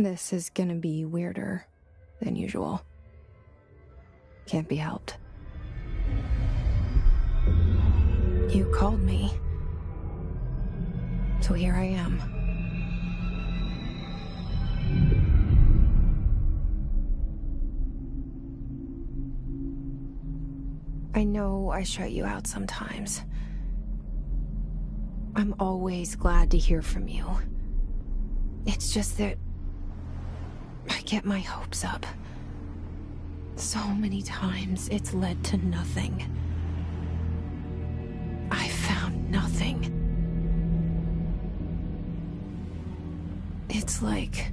This is gonna be weirder than usual. Can't be helped. You called me. So here I am. I know I shut you out sometimes. I'm always glad to hear from you. It's just that I get my hopes up. So many times it's led to nothing. I found nothing. It's like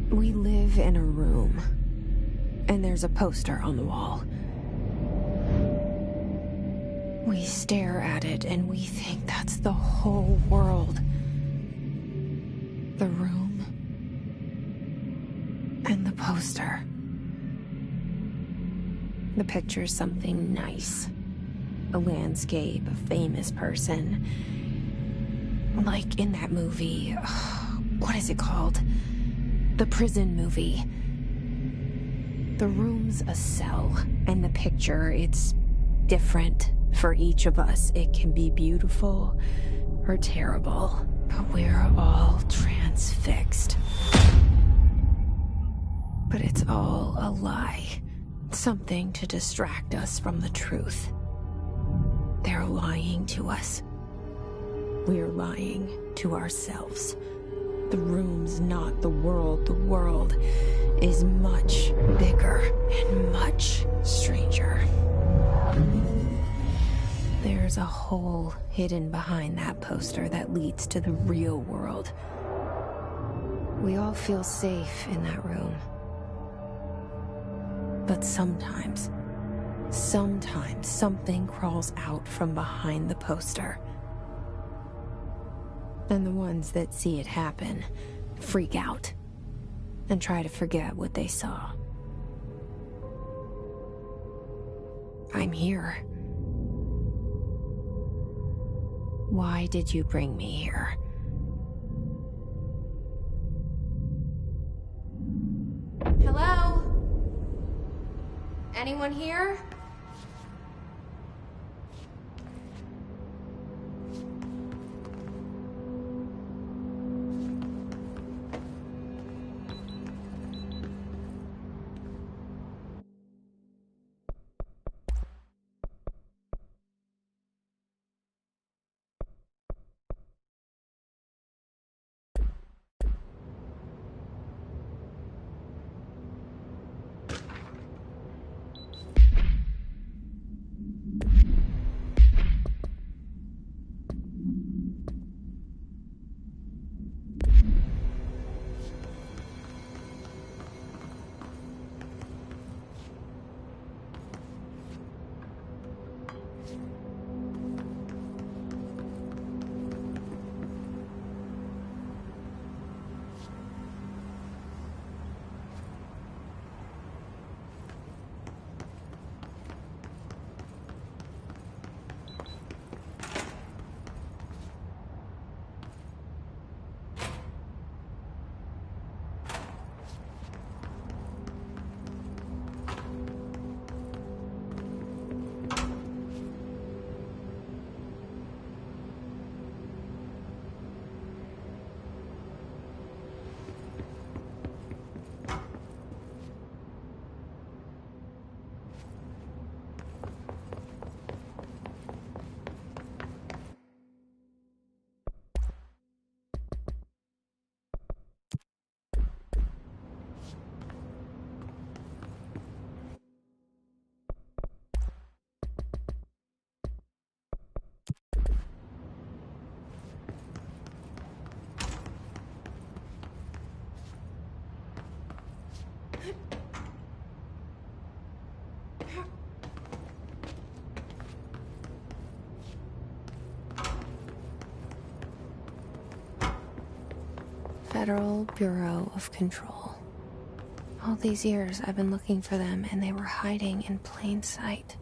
we live in a room, and there's a poster on the wall. We stare at it and we think that's the whole world. The room and the poster. The picture's something nice. A landscape, a famous person. Like in that movie, what is it called? The prison movie. The room's a cell, and the picture, it's different for each of us. It can be beautiful or terrible, but we're all transfixed. But it's all a lie. Something to distract us from the truth. They're lying to us. We're lying to ourselves. The room's not the world. The world is much bigger and much stranger. There's a hole hidden behind that poster that leads to the real world. We all feel safe in that room. But sometimes something crawls out from behind the poster. And the ones that see it happen freak out and try to forget what they saw. I'm here. Why did you bring me here? Hello? Anyone here? Federal Bureau of Control. All these years I've been looking for them, and they were hiding in plain sight.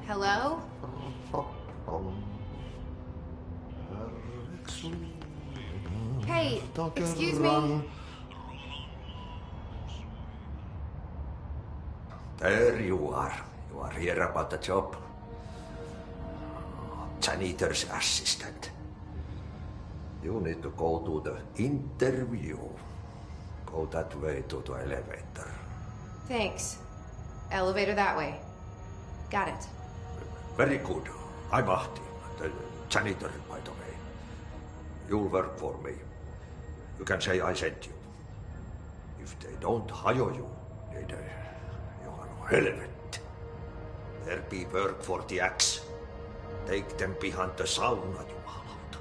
Hello? Hey, excuse me? There you are. You are here about the job. Janitor's assistant. You need to go to the interview. Go that way to the elevator. Thanks. Elevator that way. Got it. Very good. I'm Ahti, the janitor, by the way. You'll work for me. You can say I sent you. If they don't hire you, then you are relevant. There be work for the axe. Take them behind the sauna, jumalauta.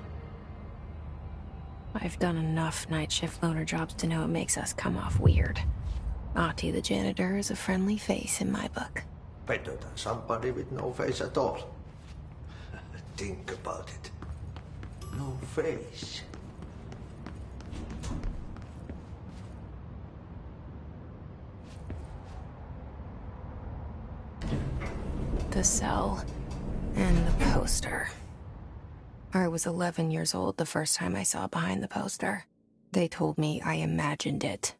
I've done enough night shift loner jobs to know it makes us come off weird. Ahti the janitor is a friendly face in my book. Better than somebody with no face at all. Think about it. No face. The cell and the poster. I was 11 years old the first time I saw behind the poster. They told me I imagined it.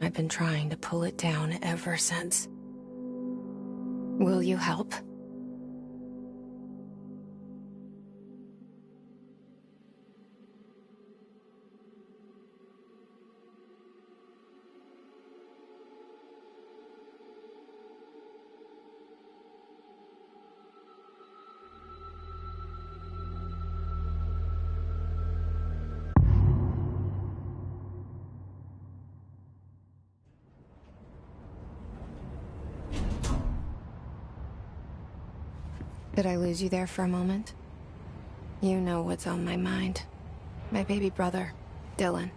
I've been trying to pull it down ever since. Will you help? Did I lose you there for a moment? You know what's on my mind. My baby brother, Dylan.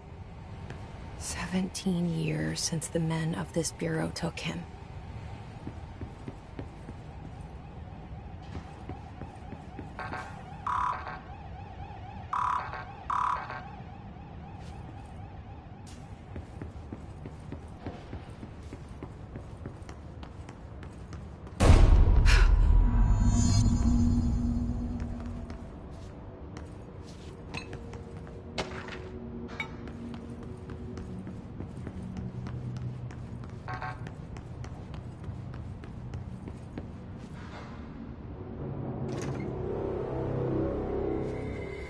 17 years since the men of this bureau took him.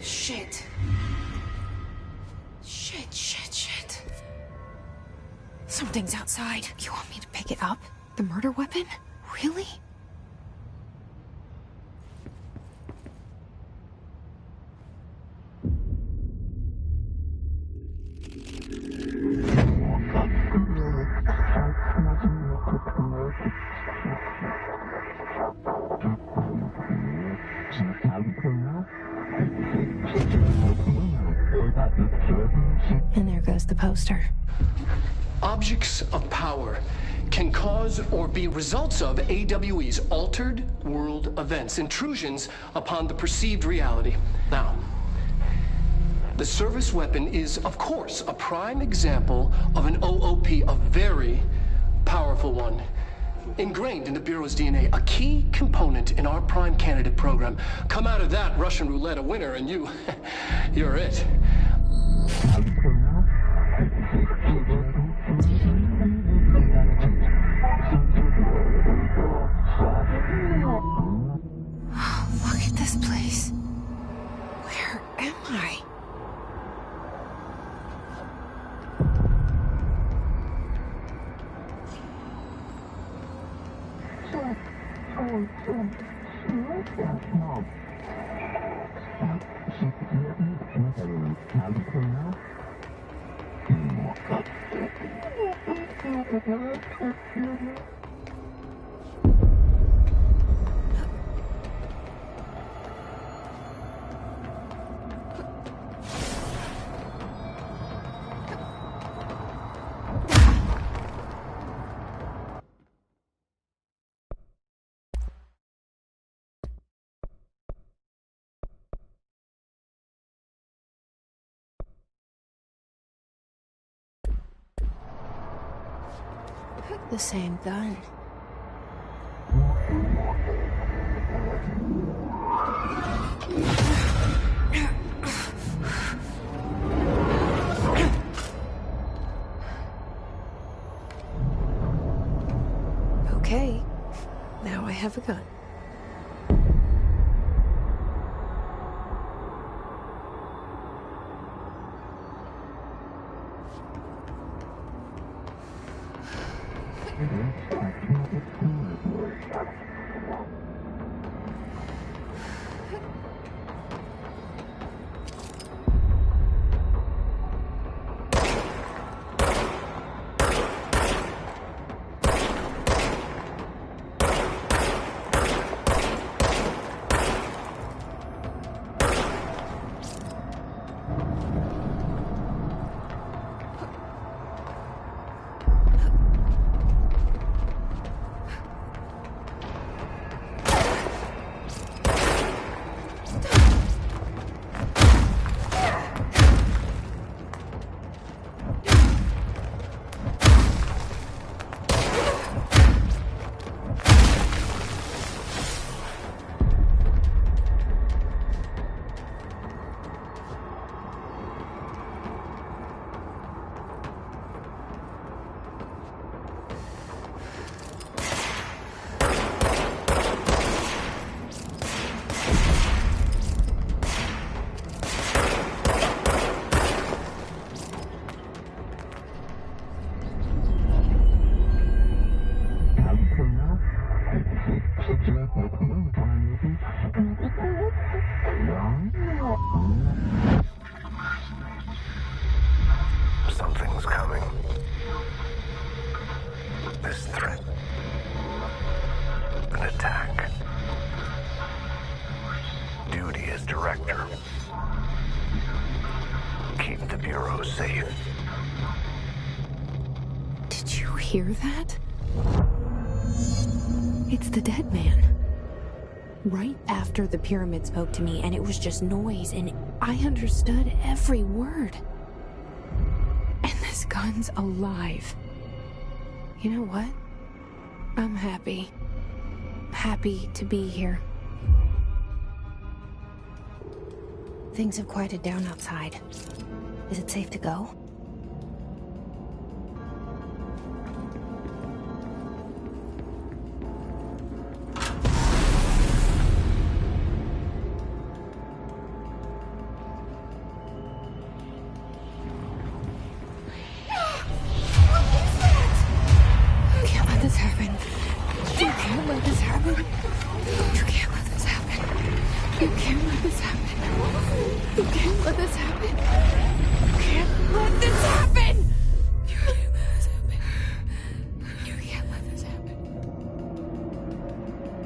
Shit. Shit. Something's outside. You want me to pick it up? The murder weapon? Really? And there goes the poster. Objects of power can cause or be results of AWE's altered world events, intrusions upon the perceived reality. Now, the service weapon is, of course, a prime example of an OOP, a very powerful one. Ingrained in the Bureau's DNA, a key component in our prime candidate program. Come out of that Russian roulette a winner and you're it. Look at this place. Where am I? The same gun. Now I have a gun. Something's coming. This threat. An attack. Duty as director. Keep the Bureau safe. Did you hear that? It's the dead man. Right after the pyramid spoke to me, and it was just noise, and I understood every word. And this gun's alive. You know what? I'm happy. Happy to be here. Things have quieted down outside. Is it safe to go?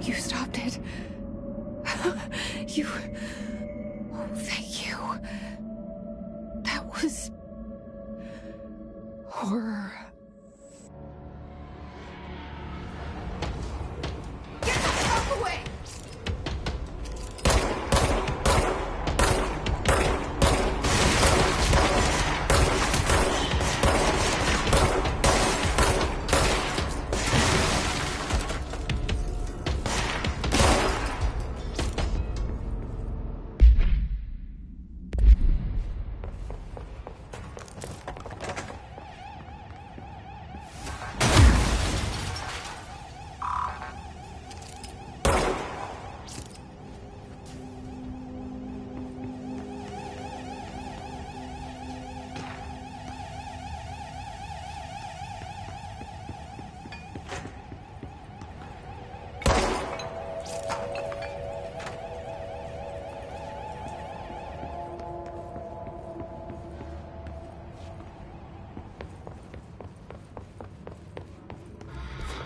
You stopped it. You... Oh, thank you. That was... horror. Get the fuck away!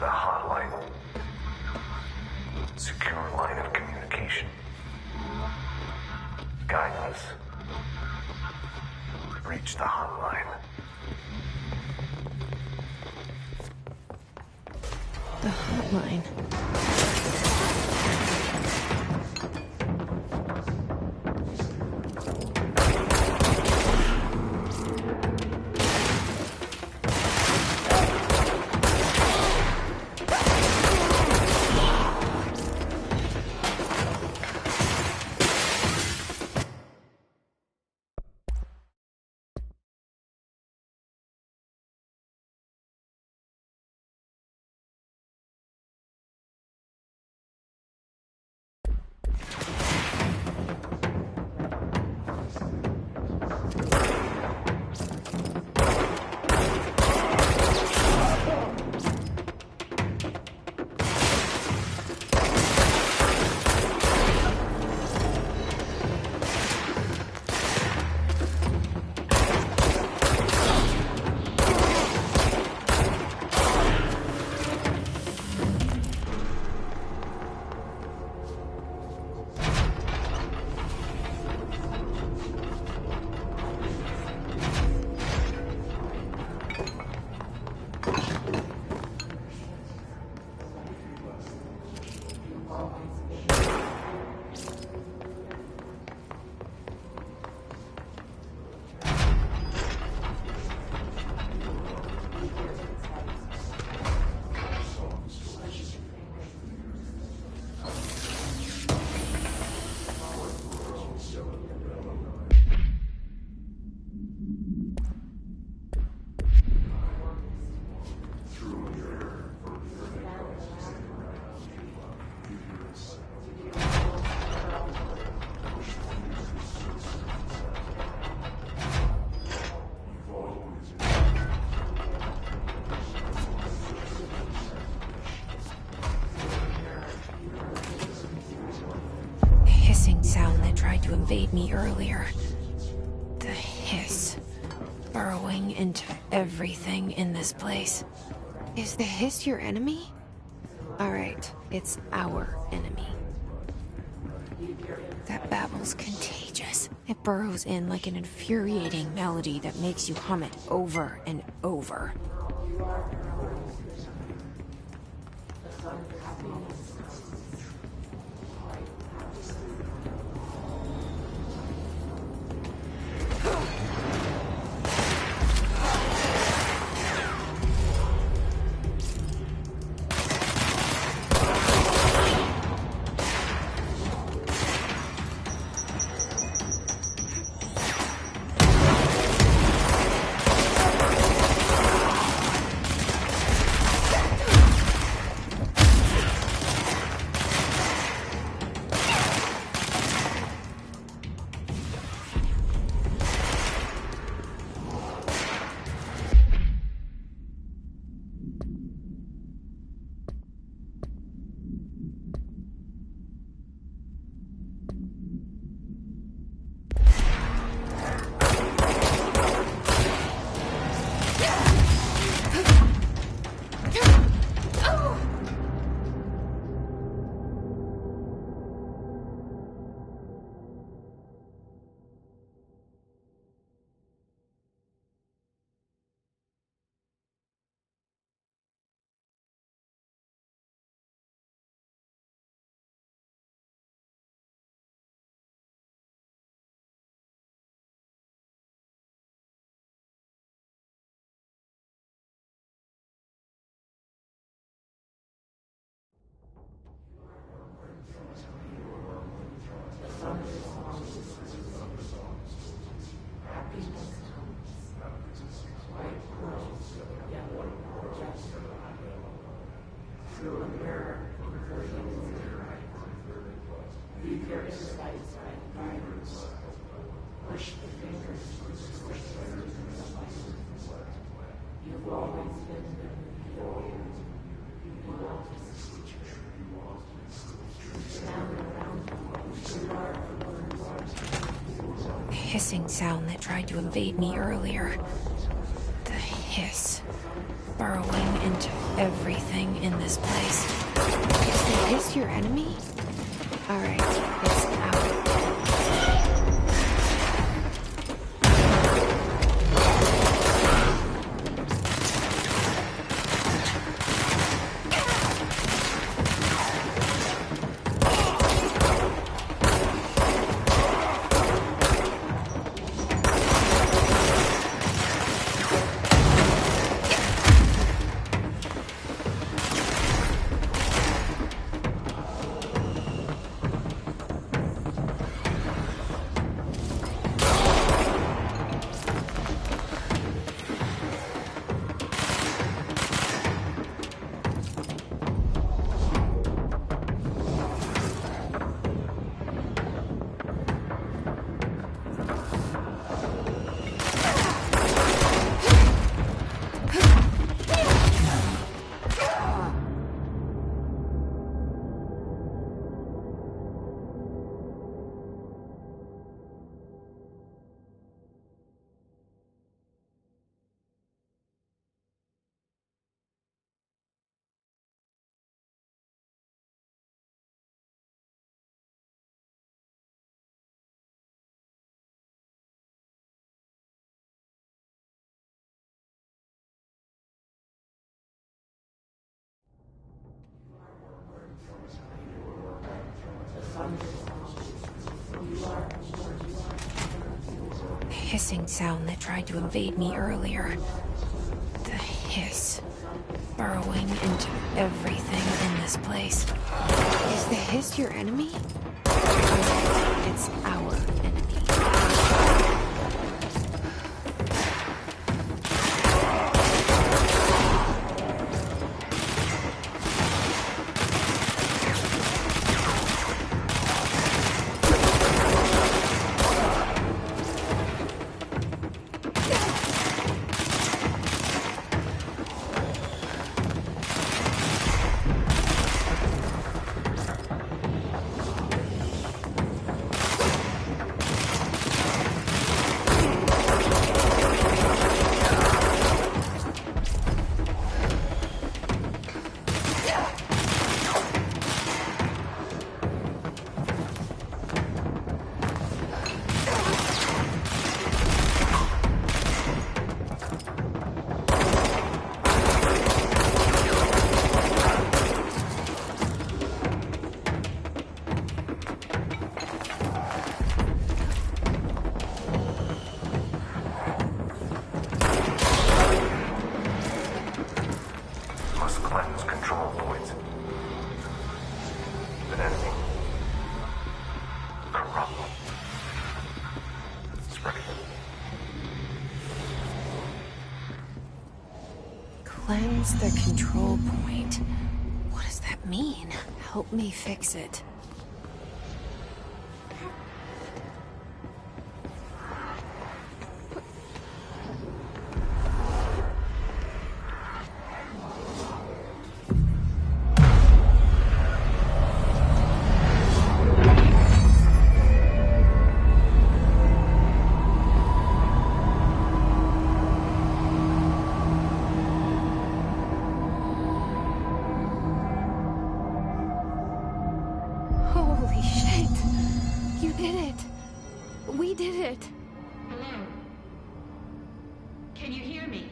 The hotline. Secure line of communication. Guidance. Reach the hotline. The hotline. invade me earlier. The hiss, burrowing into everything in this place. Is the hiss your enemy? Alright, it's our enemy. That babble's contagious. It burrows in like an infuriating melody that makes you hum it over and over. Hissing sound that tried to invade me earlier. The hiss, burrowing into everything in this place. Is the hiss your enemy? Alright, it's out. Hissing sound that tried to invade me earlier. The hiss, burrowing into everything in this place. Is the hiss your enemy? It's our enemy. enemy. Corrupt. Spreading. Cleanse the control point. What does that mean? Help me fix it. Holy shit! You did it! We did it! Hello? Can you hear me?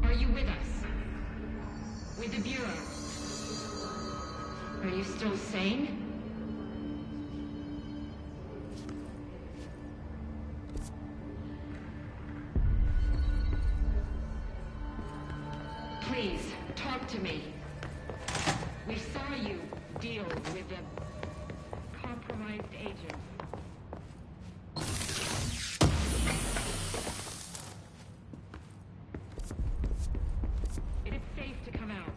Are you with us? With the Bureau? Are you still sane? Please, talk to me. We saw you deal with a compromised agent. It is safe to come out.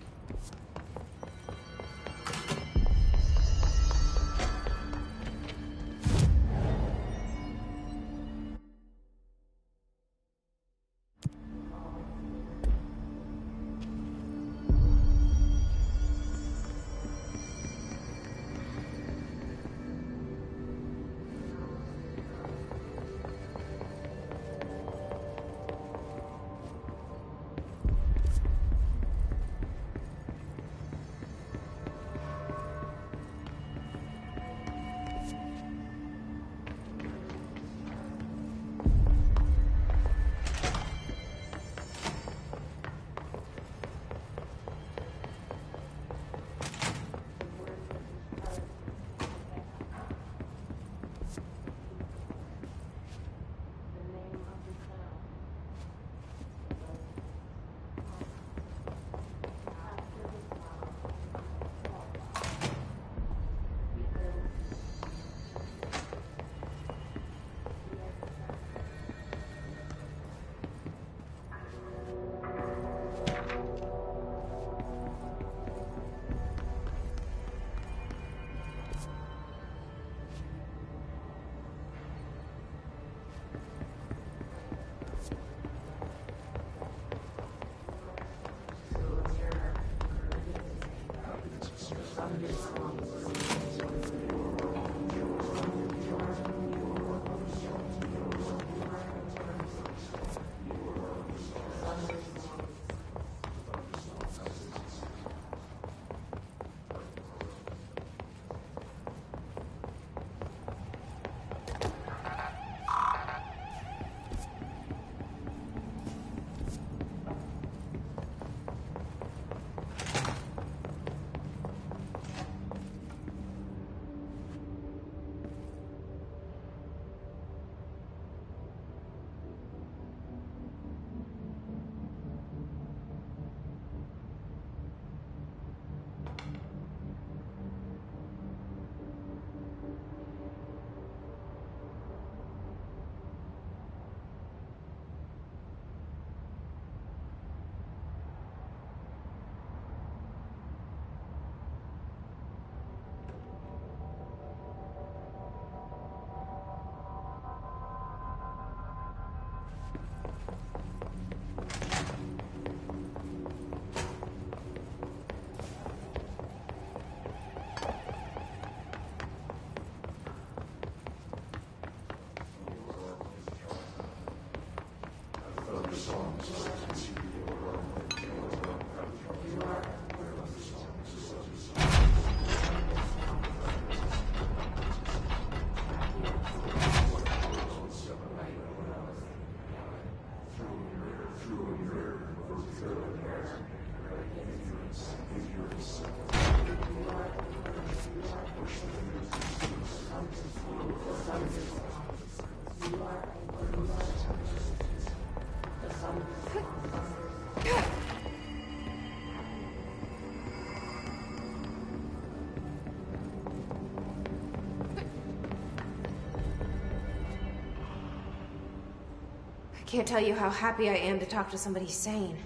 Can't tell you how happy I am to talk to somebody sane.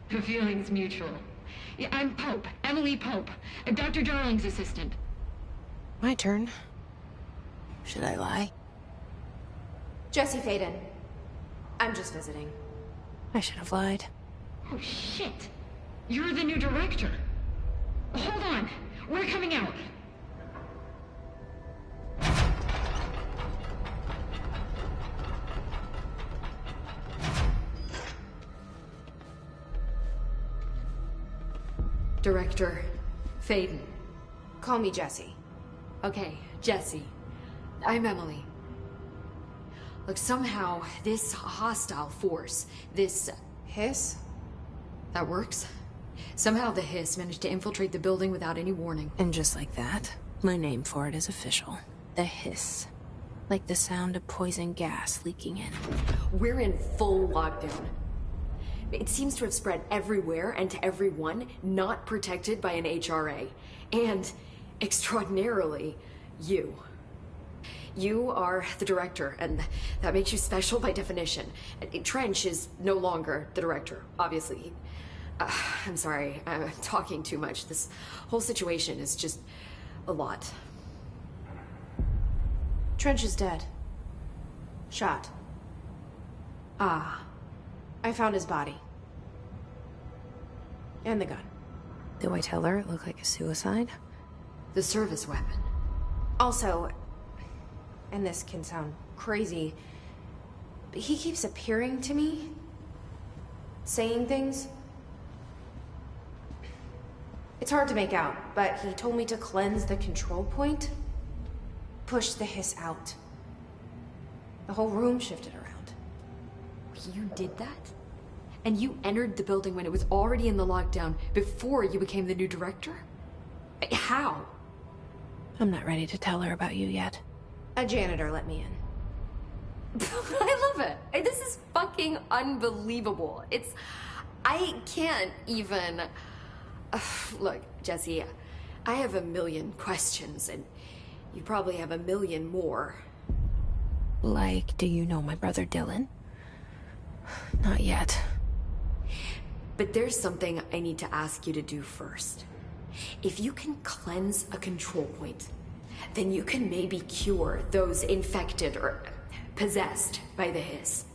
The feeling's mutual. Yeah, I'm Pope, Emily Pope, Dr. Darling's assistant. My turn. Should I lie? Jesse Faden. I'm just visiting. I should have lied. Oh, shit. You're the new director. Hold on. We're coming out. Director Faden. Call me Jesse. Okay, Jesse. I'm Emily. Look, somehow this hostile force, this... Hiss? That works. Somehow the hiss managed to infiltrate the building without any warning. And just like that, my name for it is official. The hiss. Like the sound of poison gas leaking in. We're in full lockdown. It seems to have spread everywhere and to everyone not protected by an HRA. And, extraordinarily, you. You are the director, and that makes you special by definition. Trench is no longer the director, obviously. I'm sorry, I'm talking too much. This whole situation is just a lot. Trench is dead. Shot. Ah. I found his body. And the gun. Do I tell her it looked like a suicide? The service weapon. Also, and this can sound crazy, but he keeps appearing to me. Saying things. It's hard to make out, but he told me to cleanse the control point. Push the hiss out. The whole room shifted around. You did that? And you entered the building when it was already in the lockdown before you became the new director? How? I'm not ready to tell her about you yet. A janitor let me in. I love it. This is fucking unbelievable. I can't even... Look, Jesse, I have a million questions, and you probably have a million more. Like, do you know my brother Dylan? Not yet. But there's something I need to ask you to do first. If you can cleanse a control point, then you can maybe cure those infected or possessed by the hiss.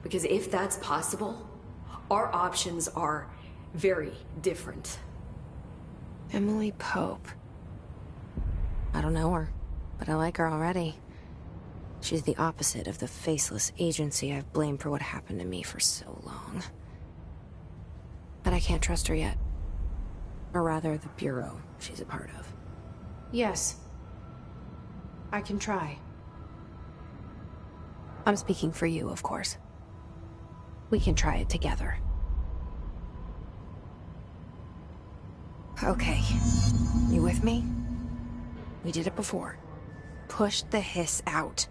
Because if that's possible, our options are very different. Emily Pope. I don't know her, but I like her already. She's the opposite of the faceless agency I've blamed for what happened to me for so long. But I can't trust her yet. Or rather, the Bureau she's a part of. Yes. I can try. I'm speaking for you, of course. We can try it together. Okay. You with me? We did it before. Push the hiss out.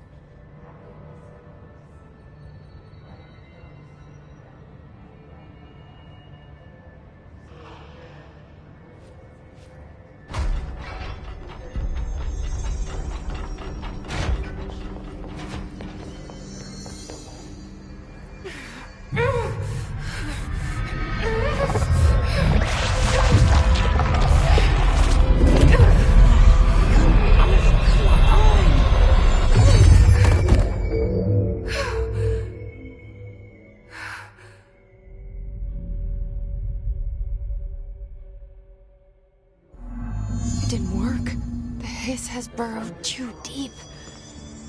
Has burrowed too deep.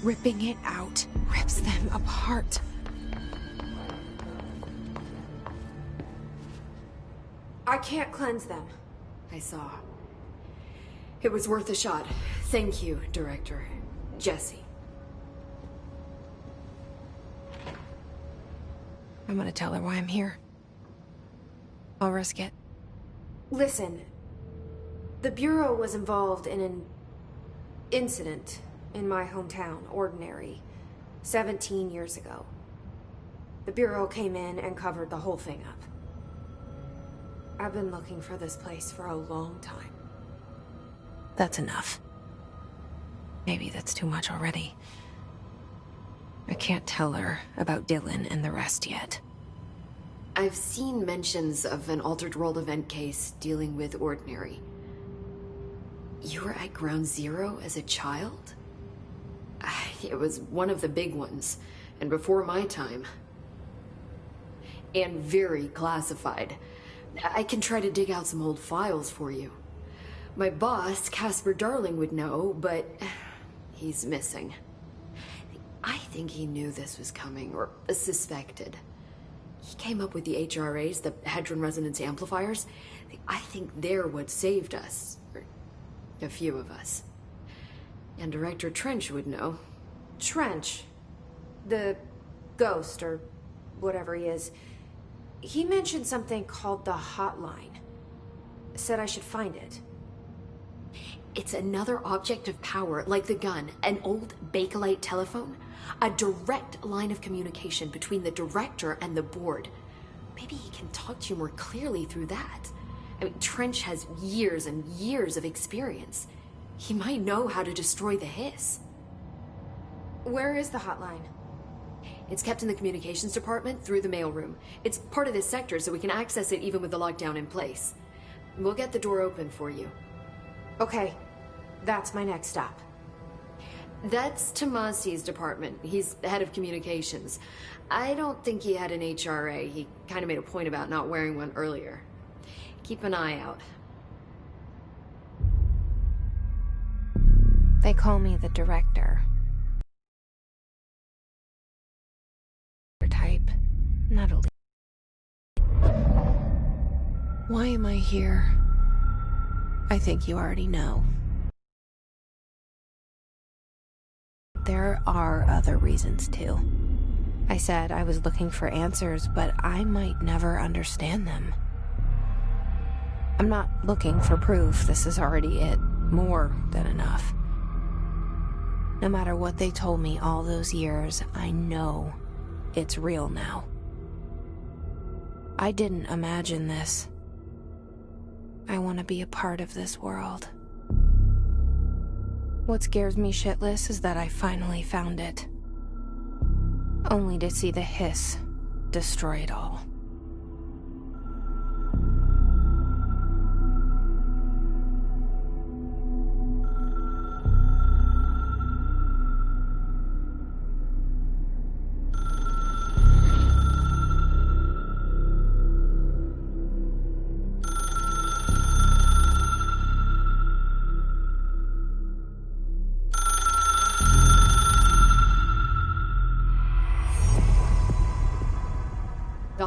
Ripping it out rips them apart. I can't cleanse them. I saw. It was worth a shot. Thank you, Director. Jesse. I'm gonna tell her why I'm here. I'll risk it. Listen. The Bureau was involved in an incident in my hometown, Ordinary, 17 years ago. The Bureau came in and covered the whole thing up. I've been looking for this place for a long time. That's enough. Maybe that's too much already. I can't tell her about Dylan and the rest yet. I've seen mentions of an Altered World event case dealing with Ordinary. You were at Ground Zero as a child? It was one of the big ones, and before my time. And very classified. I can try to dig out some old files for you. My boss, Casper Darling, would know, but he's missing. I think he knew this was coming, or suspected. He came up with the HRAs, the Hadron Resonance Amplifiers. I think they're what saved us. Or a few of us. And Director Trench would know. Trench? The ghost, or whatever he is. He mentioned something called the Hotline. Said I should find it. It's another object of power, like the gun, an old Bakelite telephone. A direct line of communication between the director and the board. Maybe he can talk to you more clearly through that. I mean, Trench has years and years of experience. He might know how to destroy the Hiss. Where is the hotline? It's kept in the communications department through the mailroom. It's part of this sector, so we can access it even with the lockdown in place. We'll get the door open for you. Okay, that's my next stop. That's Tomasi's department. He's head of communications. I don't think he had an HRA. He kind of made a point about not wearing one earlier. Keep an eye out. They call me the director. Type, not a lead. Why am I here? I think you already know. There are other reasons too. I said I was looking for answers, but I might never understand them. I'm not looking for proof. This is already it. More than enough. No matter what they told me all those years, I know it's real now. I didn't imagine this. I want to be a part of this world. What scares me shitless is that I finally found it. Only to see the Hiss destroy it all.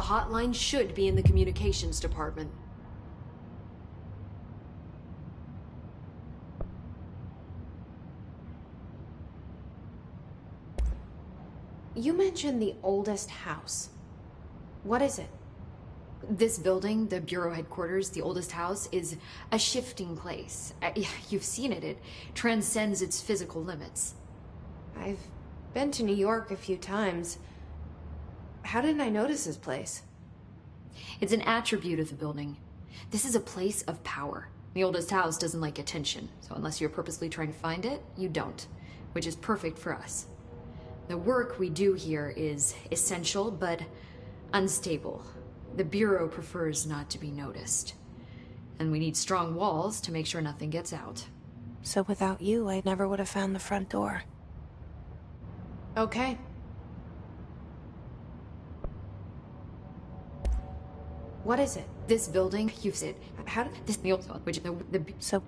The hotline should be in the communications department. You mentioned the oldest house. What is it? This building, the Bureau headquarters, the oldest house, is a shifting place. You've seen it. It transcends its physical limits. I've been to New York a few times. How didn't I notice this place? It's an attribute of the building. This is a place of power. The oldest house doesn't like attention, so unless you're purposely trying to find it, you don't, which is perfect for us. The work we do here is essential, but unstable. The Bureau prefers not to be noticed. And we need strong walls to make sure nothing gets out. So without you, I never would have found the front door. Okay. What is it? This building, you've said, How did this which the So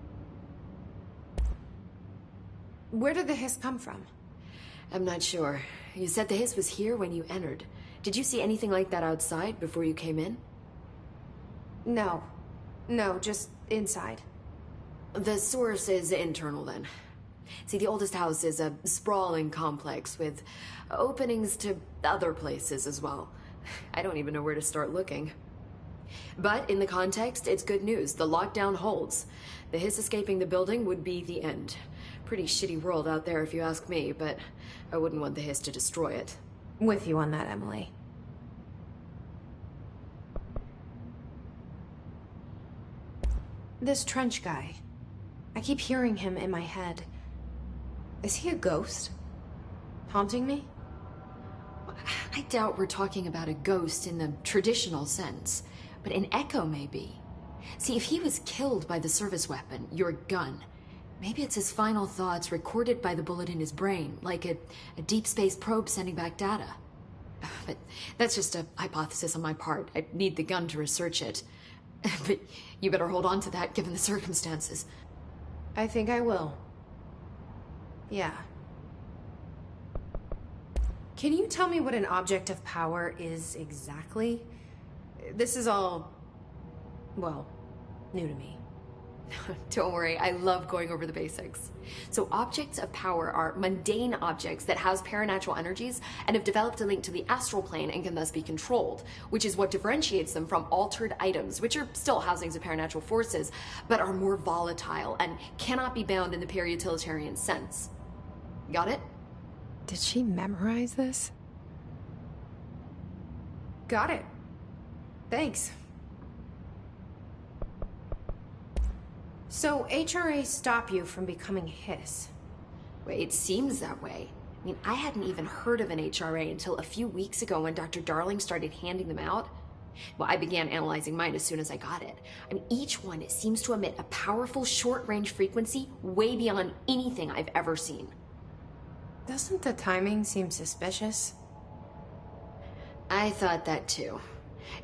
where did the Hiss come from? I'm not sure. You said the Hiss was here when you entered. Did you see anything like that outside before you came in? No. No, just inside. The source is internal then. See, the oldest house is a sprawling complex with openings to other places as well. I don't even know where to start looking. But in the context, it's good news. The lockdown holds. The Hiss escaping the building would be the end. Pretty shitty world out there if you ask me, but I wouldn't want the Hiss to destroy it. With you on that, Emily. This Trench guy. I keep hearing him in my head. Is he a ghost? Haunting me? I doubt we're talking about a ghost in the traditional sense, but an echo maybe. See, if he was killed by the service weapon, your gun, maybe it's his final thoughts recorded by the bullet in his brain, like a deep space probe sending back data. But that's just a hypothesis on my part. I need the gun to research it. But you better hold on to that given the circumstances. I think I will. Yeah. Can you tell me what an object of power is exactly? This is all, well, new to me. Don't worry, I love going over the basics. So objects of power are mundane objects that house paranatural energies and have developed a link to the astral plane and can thus be controlled, which is what differentiates them from altered items, which are still housings of paranatural forces, but are more volatile and cannot be bound in the peri-utilitarian sense. Got it? Did she memorize this? Got it. Thanks. So, HRA stop you from becoming Hiss? Well, it seems that way. I mean, I hadn't even heard of an HRA until a few weeks ago when Dr. Darling started handing them out. Well, I began analyzing mine as soon as I got it. I mean, each one seems to emit a powerful short-range frequency way beyond anything I've ever seen. Doesn't the timing seem suspicious? I thought that too.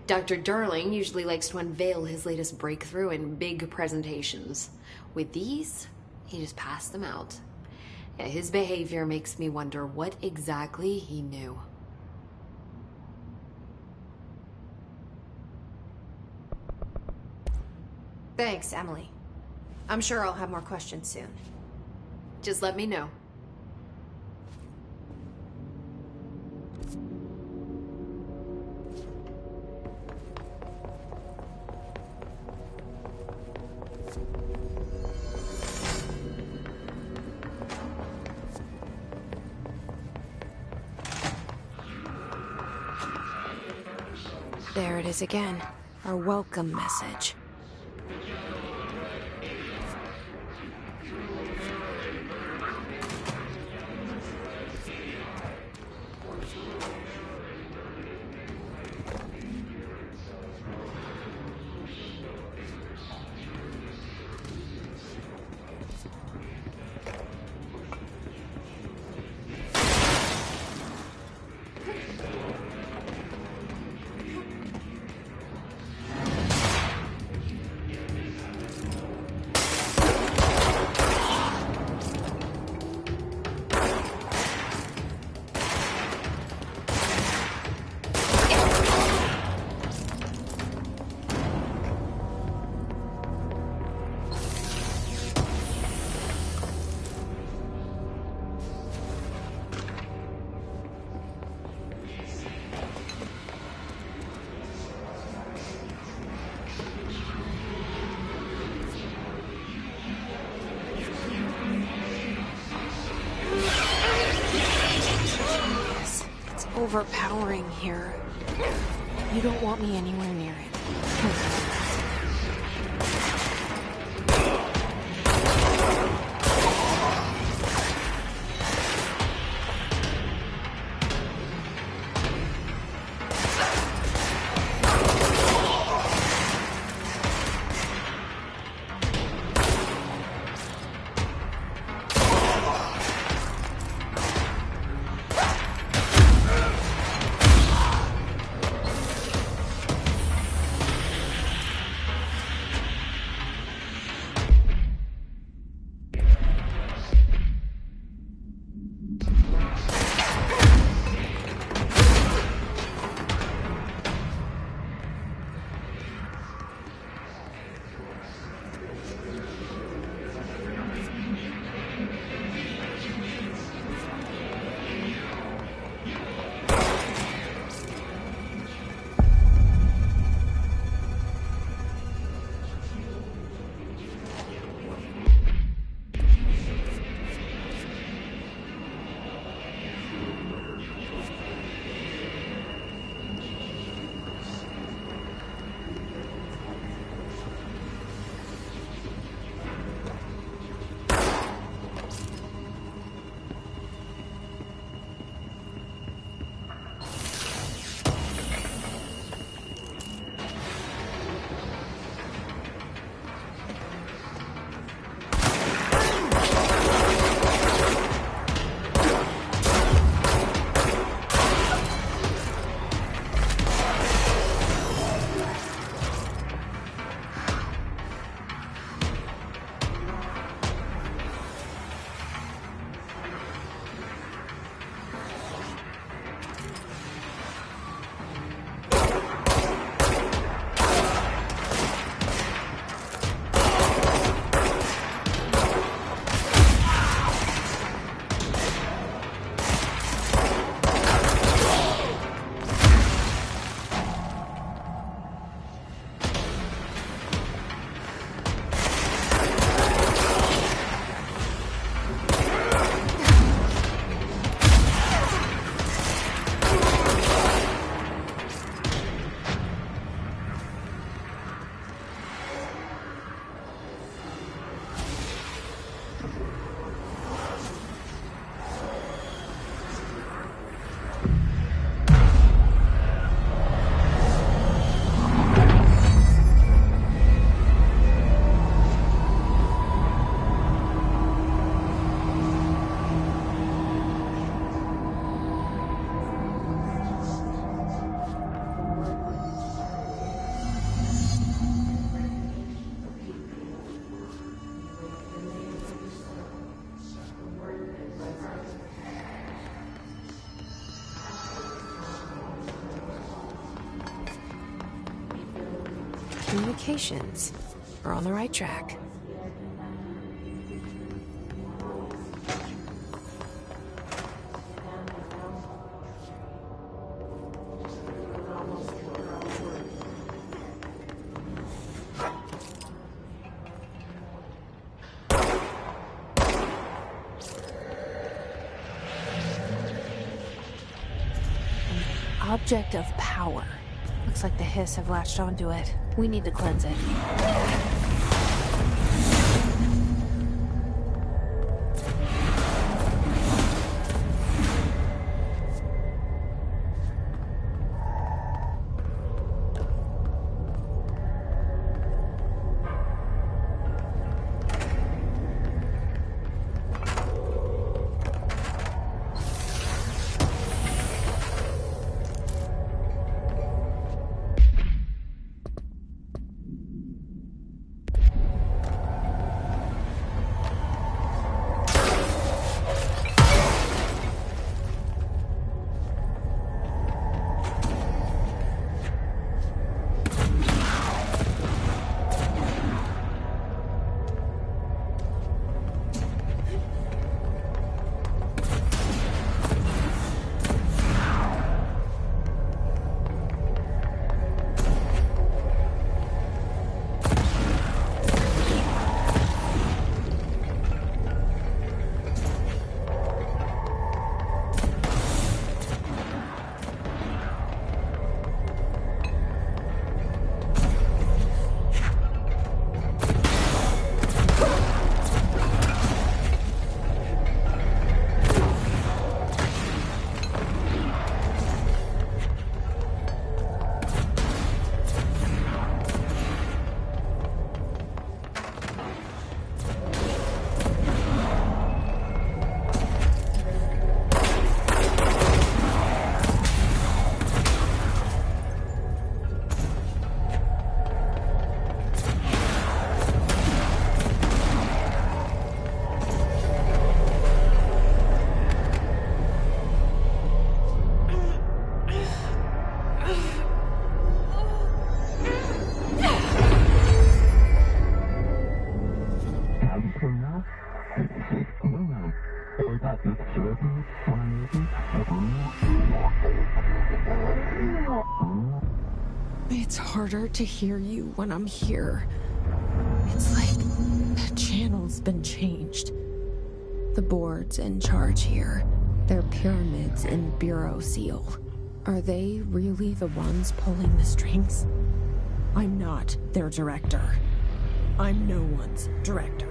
Dr. Darling usually likes to unveil his latest breakthrough in big presentations. With these, he just passed them out. Yeah, his behavior makes me wonder what exactly he knew. Thanks, Emily. I'm sure I'll have more questions soon. Just let me know. There it is again. Our welcome message. Overpowering here. You don't want me anywhere near it. communications. We're on the right track. Object of power. Looks like the Hiss have latched onto it. We need to cleanse it. It's harder to hear you when I'm here. It's like the channel's been changed. The board's in charge here. They're pyramids in Bureau Seal. Are they really the ones pulling the strings? I'm not their director. I'm no one's director.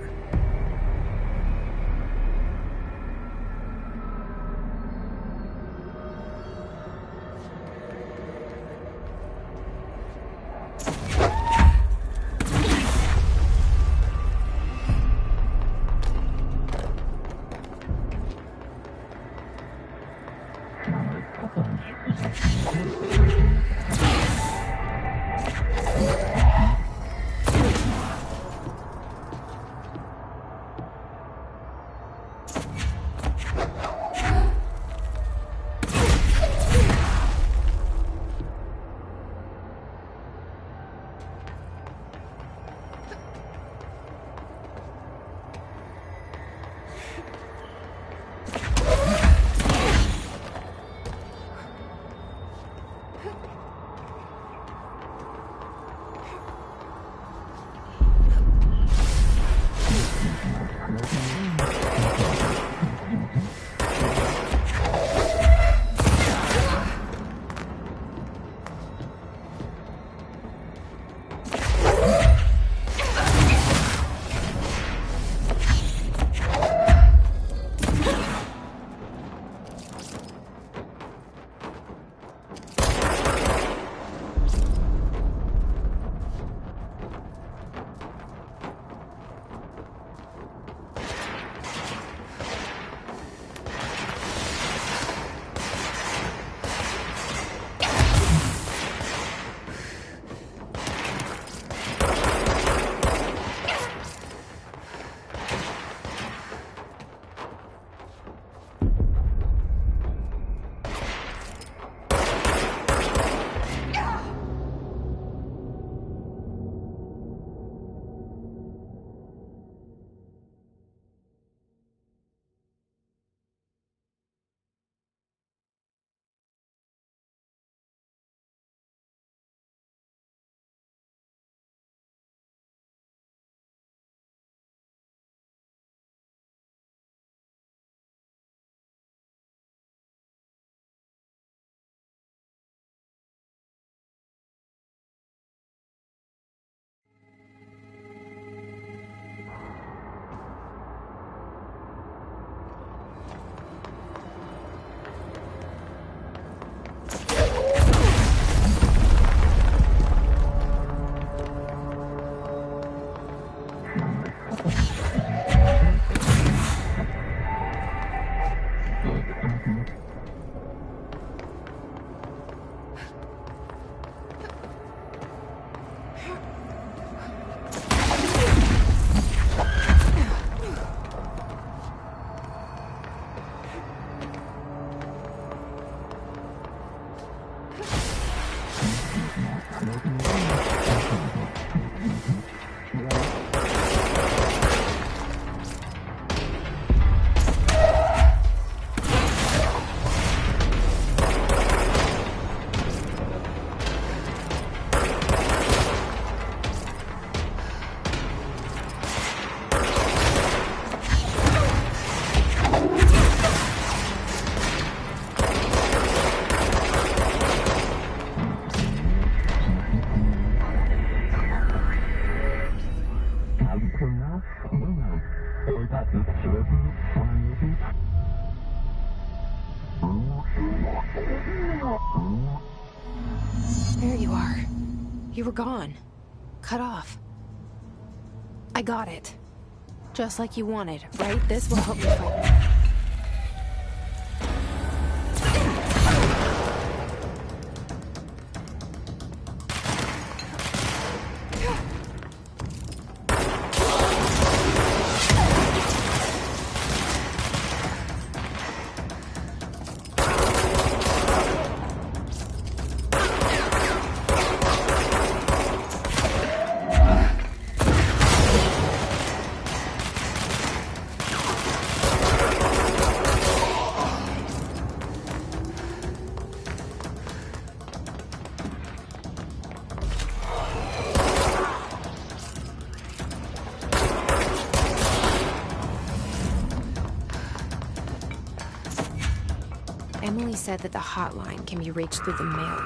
There you are. You were gone. Cut off. I got it. Just like you wanted, right? This will help me fight. Emily said that the hotline can be reached through the mail.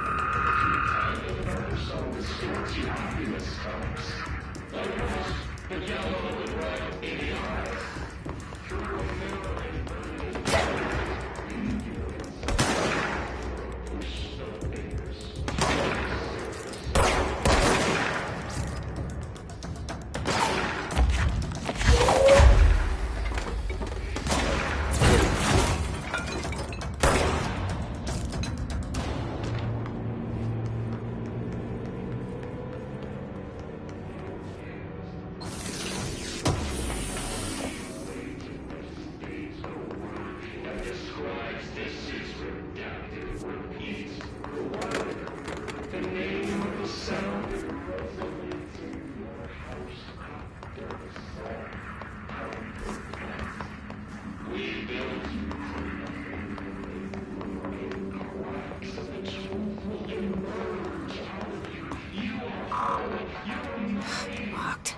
Locked.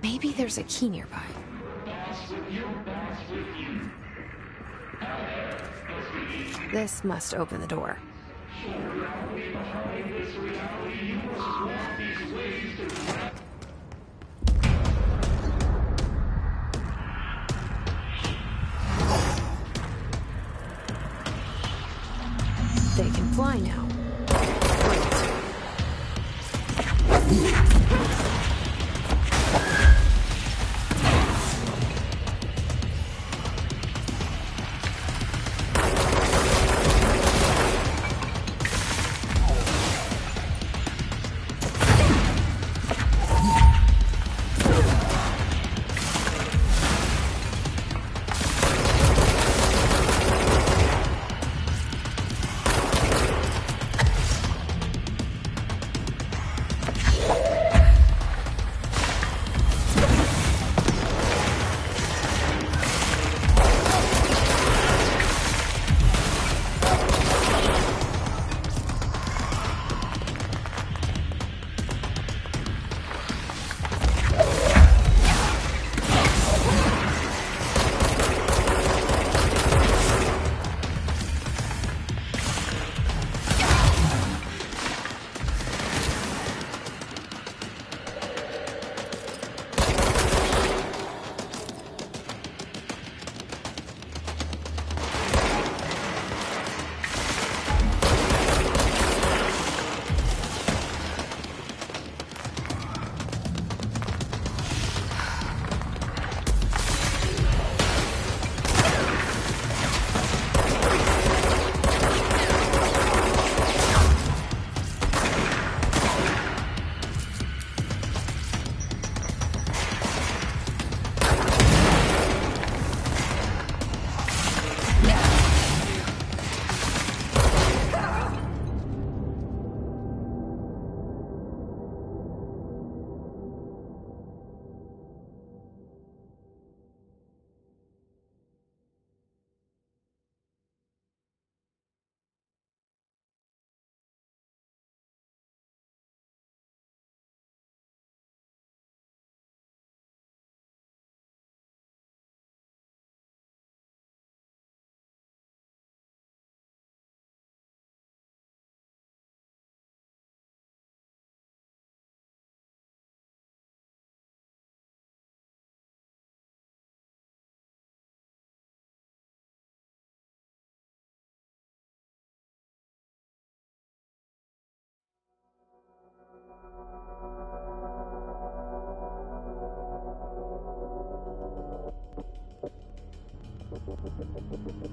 Maybe there's a key nearby. This must open the door. They can fly now. Great.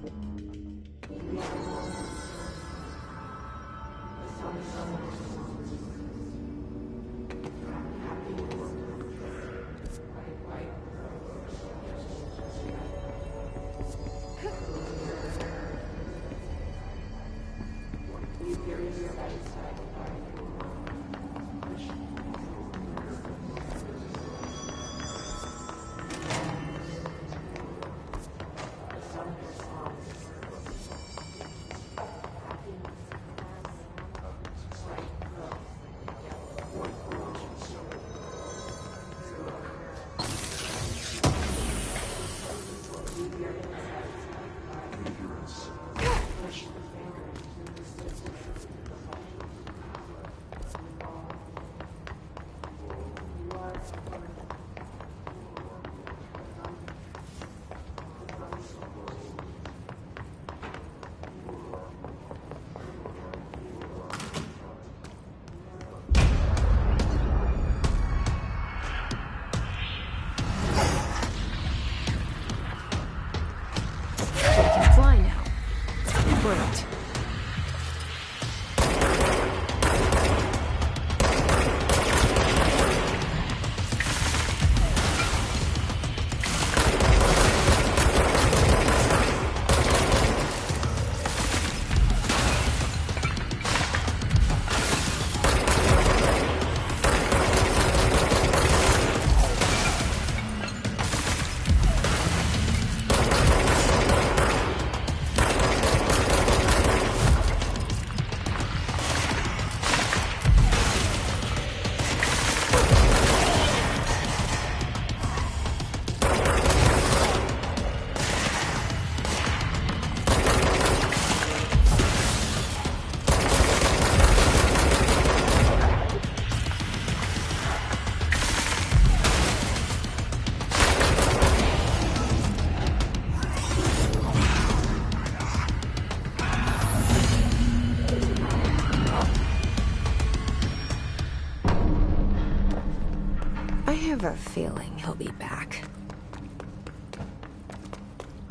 I have a feeling he'll be back.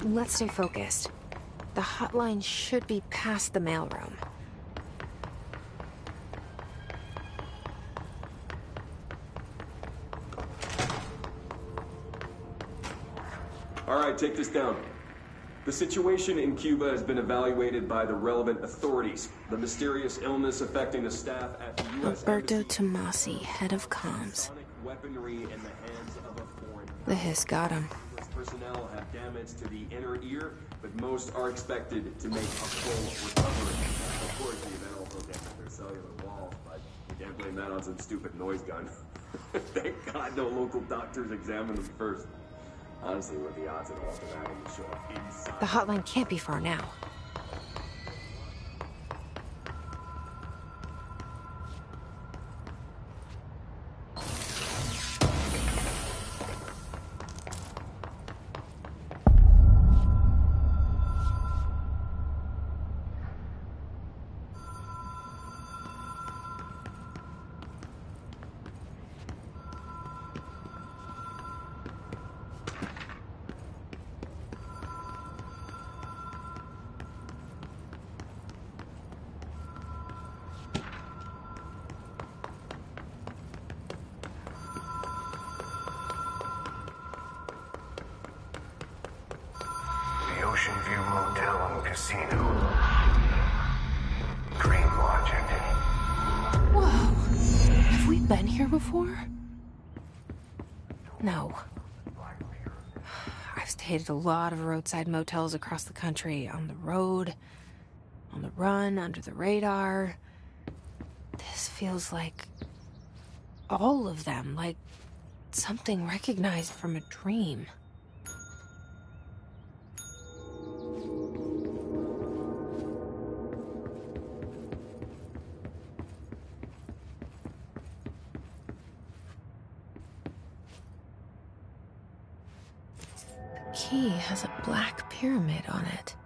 Let's stay focused. The hotline should be past the mailroom. All right, take this down. The situation in Cuba has been evaluated by the relevant authorities. The mysterious illness affecting the staff at the U.S. Alberto Tomasi, head of comms. Weaponry in the hands of a foreign. The hiss got him. Personnel have damage to the inner ear, but most are expected to make a full recovery. Of course, the event also damaged their cellular walls, but you can't blame that on some stupid noise gun. Thank God no local doctors examined them first. Honestly, what the odds of all of that would show up inside? The hotline can't be far now. Ocean View Motel and Casino. Dream Logic. Whoa. Have we been here before? No. I've stayed at a lot of roadside motels across the country, on the road, on the run, under the radar. This feels like all of them, like something recognized from a dream. The key has a black pyramid on it.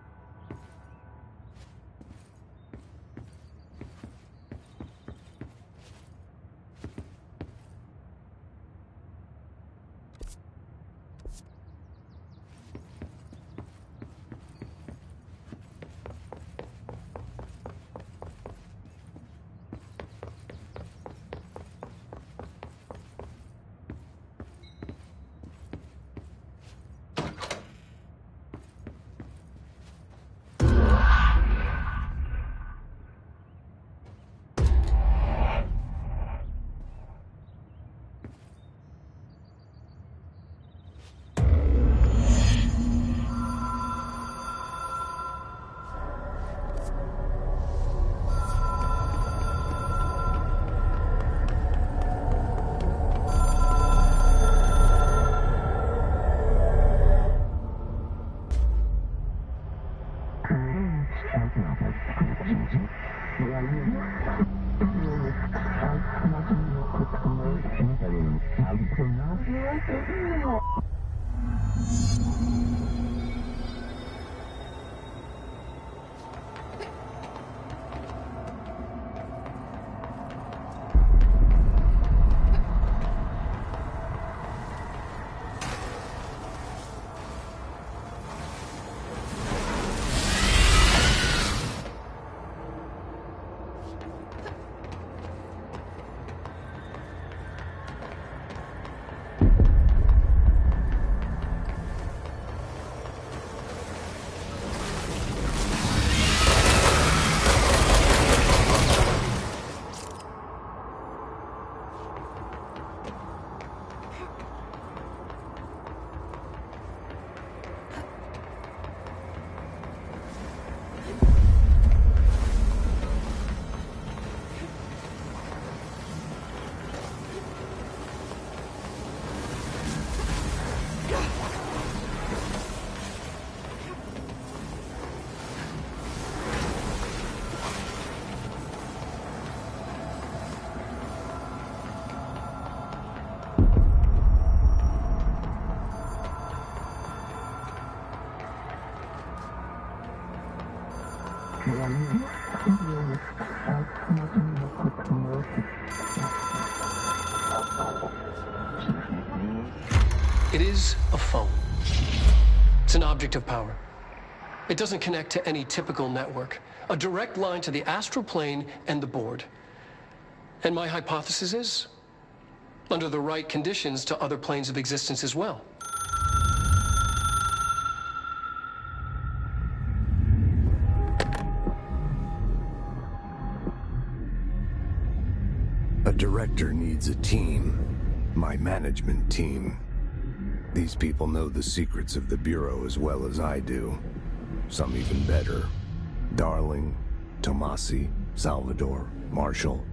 It is a phone. It's an object of power. It doesn't connect to any typical network. A direct line to the astral plane and the board. And my hypothesis is, under the right conditions, to other planes of existence as well. A director needs a team. My management team. These people know the secrets of the Bureau as well as I do. Some even better. Darling, Tomasi, Salvador, Marshall.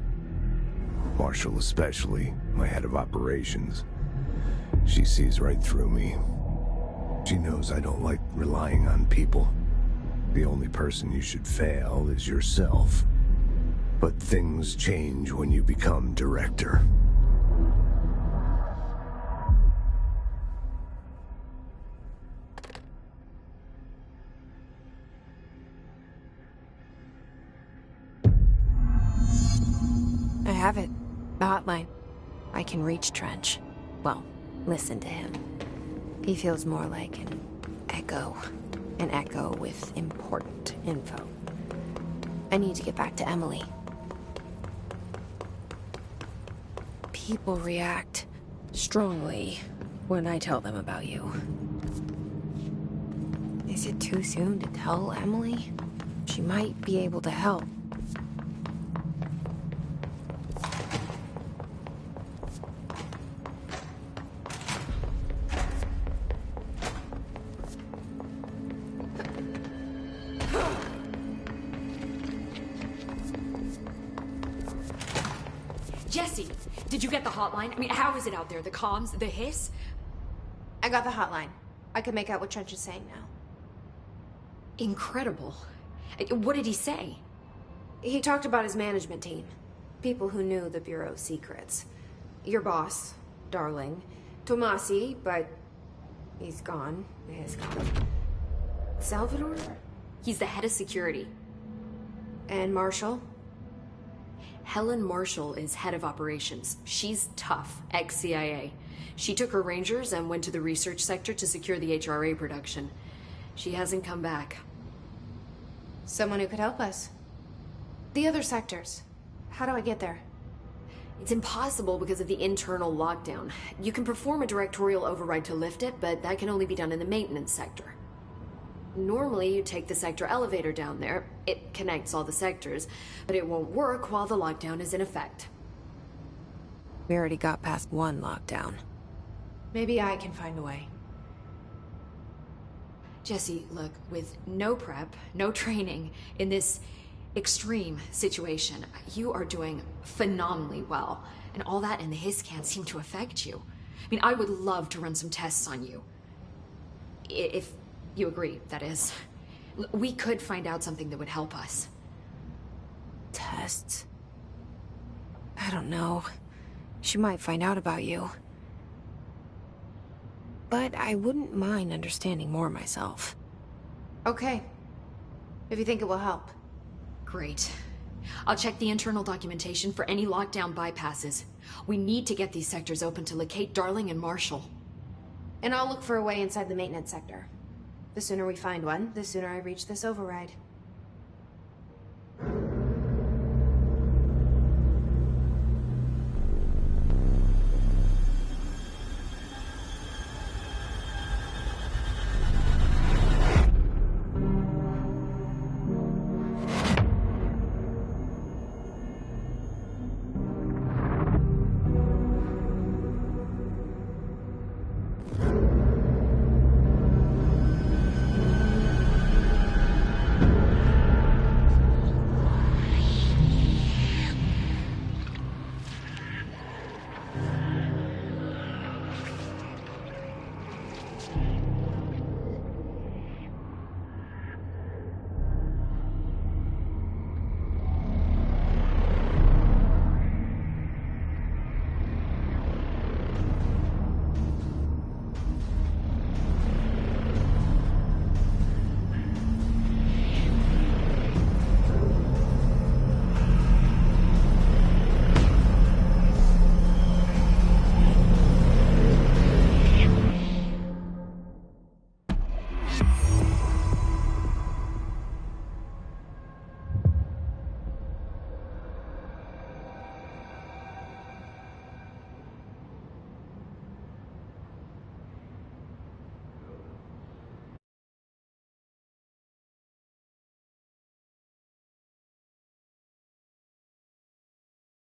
Marshall especially, my head of operations. She sees right through me. She knows I don't like relying on people. The only person you should fail is yourself. But things change when you become director. I have it. The hotline. I can reach Trench. Well, listen to him. He feels more like an echo. An echo with important info. I need to get back to Emily. People react strongly when I tell them about you. Is it too soon to tell Emily? She might be able to help. Jesse, did you get the hotline? I mean, how is it out there? The comms, the hiss? I got the hotline. I can make out what Trench is saying now. Incredible. What did he say? He talked about his management team. People who knew the Bureau's secrets. Your boss, Darling. Tomasi, but he's gone. He is gone. Salvador? He's the head of security. And Marshall? Helen Marshall is head of operations. She's tough, ex-CIA. She took her Rangers and went to the research sector to secure the HRA production. She hasn't come back. Someone who could help us. The other sectors. How do I get there? It's impossible because of the internal lockdown. You can perform a directorial override to lift it, but that can only be done in the maintenance sector. Normally, you take the sector elevator down there. It connects all the sectors, but it won't work while the lockdown is in effect. We already got past one lockdown. Maybe I can find a way. Jesse, look, with no prep, no training, in this extreme situation, you are doing phenomenally well. And all that and the hiss can't seem to affect you. I mean, I would love to run some tests on you. If you agree, that is. We could find out something that would help us. Tests? tests. I don't know. She might find out about you. But I wouldn't mind understanding more myself. Okay. If you think it will help. Great. I'll check the internal documentation for any lockdown bypasses. We need to get these sectors open to locate Darling and Marshall. And I'll look for a way inside the maintenance sector. The sooner we find one, the sooner I reach this override.